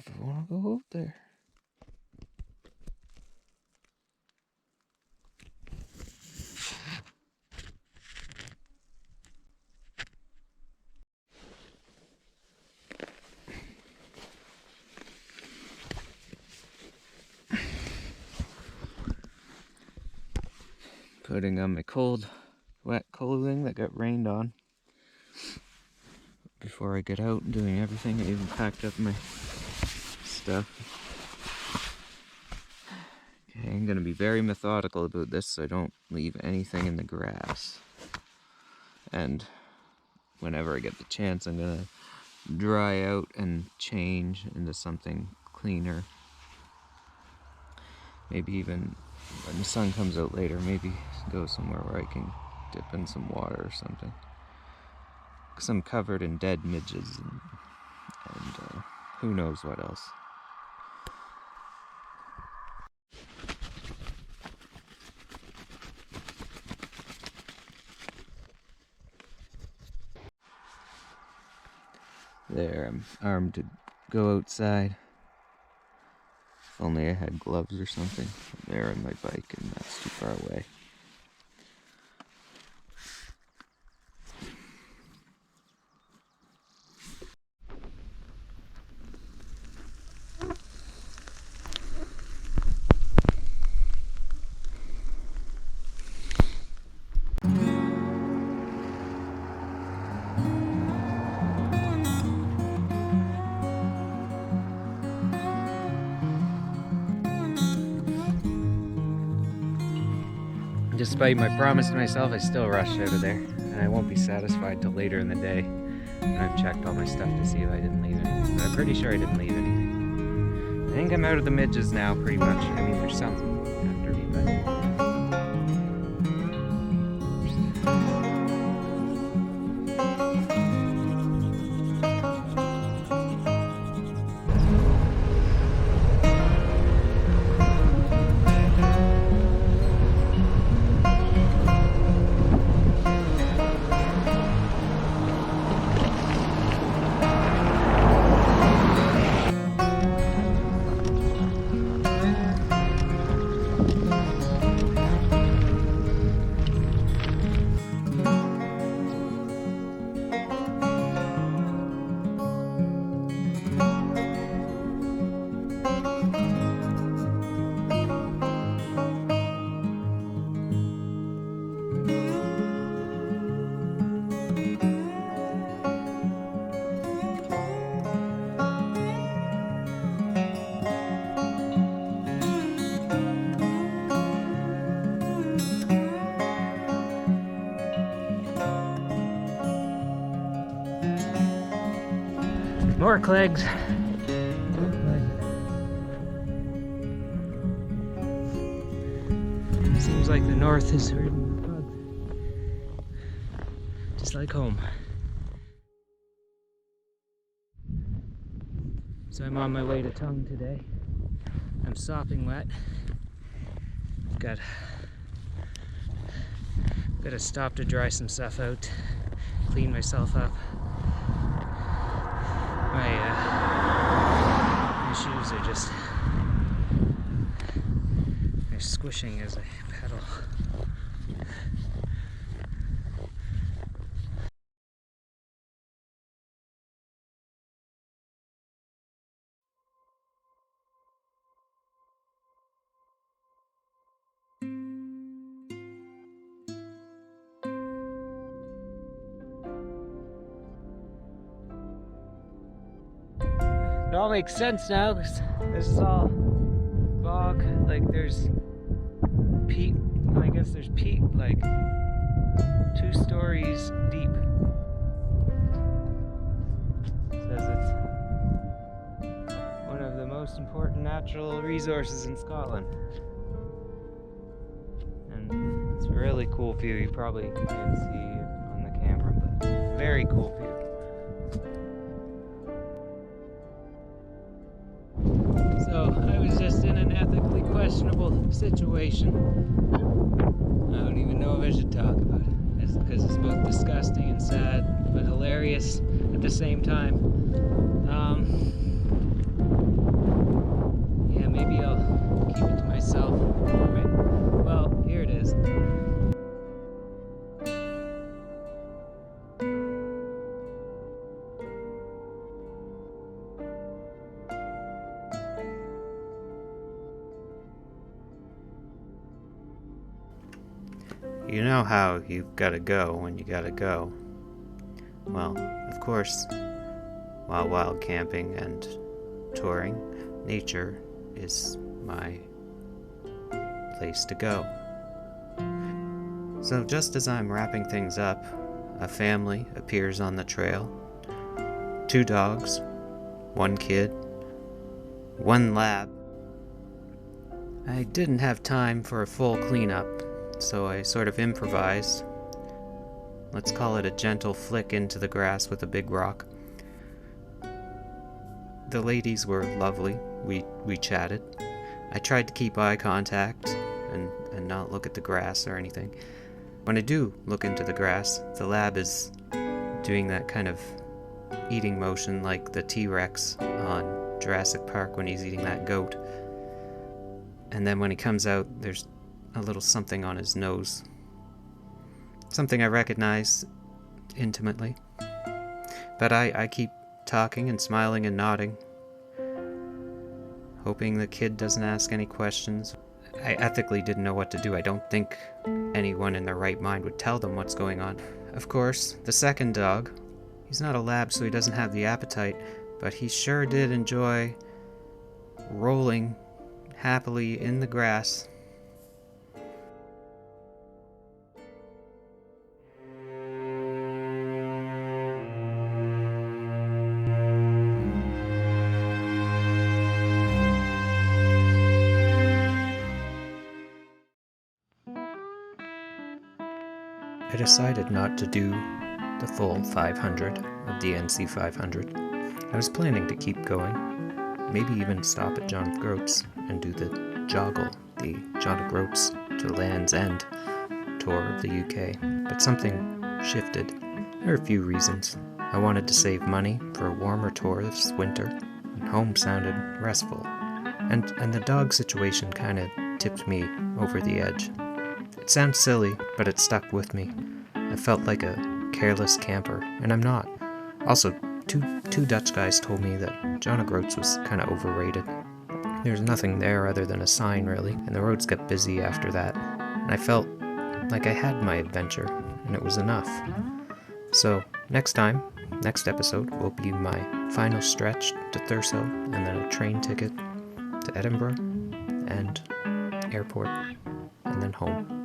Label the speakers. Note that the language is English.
Speaker 1: if I want to go out there. Putting on my wet clothing that got rained on before I get out and doing everything. I even packed up my stuff. Okay, I'm gonna be very methodical about this so I don't leave anything in the grass. And whenever I get the chance, I'm gonna dry out and change into something cleaner. Maybe even when the sun comes out later, maybe go somewhere where I can dip in some water or something. Because I'm covered in dead midges and who knows what else. There, I'm armed to go outside. If only I had gloves or something. I'm there on my bike and that's too far away. Despite my promise to myself, I still rushed out of there, and I won't be satisfied till later in the day when I've checked all my stuff to see if I didn't leave anything. But I'm pretty sure I didn't leave anything. I think I'm out of the midges now, pretty much. I mean, there's some after me, but... More clegs. Seems like the north is ridden with bugs. Just like home. So I'm on my way to Tongue today. I'm sopping wet. I've got to stop to dry some stuff out, clean myself up. My shoes are just, they're squishing as I pedal. It all makes sense now, because this is all bog, like there's peat, I guess there's peat like 2 stories deep. It says it's one of the most important natural resources in Scotland. And it's a really cool view. You probably can't see on the camera, but very cool view. So I was just in an ethically questionable situation. I don't even know if I should talk about it, because it's both disgusting and sad, but hilarious at the same time. You know how you've gotta go when you gotta go. Well, of course, while wild camping and touring, nature is my place to go. So just as I'm wrapping things up, a family appears on the trail. 2 dogs, 1 kid, 1 lab. I didn't have time for a full cleanup, so I sort of improvised. Let's call it a gentle flick into the grass with a big rock. The ladies were lovely. We chatted. I tried to keep eye contact and not look at the grass or anything. When I do look into the grass, the lab is doing that kind of eating motion like the T-Rex on Jurassic Park when he's eating that goat. And then when he comes out, there's a little something on his nose. Something I recognize intimately. But I keep talking and smiling and nodding, hoping the kid doesn't ask any questions. I ethically didn't know what to do. I don't think anyone in their right mind would tell them what's going on. Of course, the second dog, he's not a lab, so he doesn't have the appetite, but he sure did enjoy rolling happily in the grass. I decided not to do the full 500 of the NC500. I was planning to keep going, maybe even stop at John Groat's and do the Joggle, the John Groat's to Land's End tour of the UK, but something shifted. There are a few reasons. I wanted to save money for a warmer tour this winter, and home sounded restful. And the dog situation kind of tipped me over the edge. It sounds silly, but it stuck with me. I felt like a careless camper, and I'm not. Also, two Dutch guys told me that John Groat's was kind of overrated. There's nothing there other than a sign, really, and the roads got busy after that. And I felt like I had my adventure, and it was enough. So, next episode, will be my final stretch to Thurso, and then a train ticket to Edinburgh, and airport, and then home.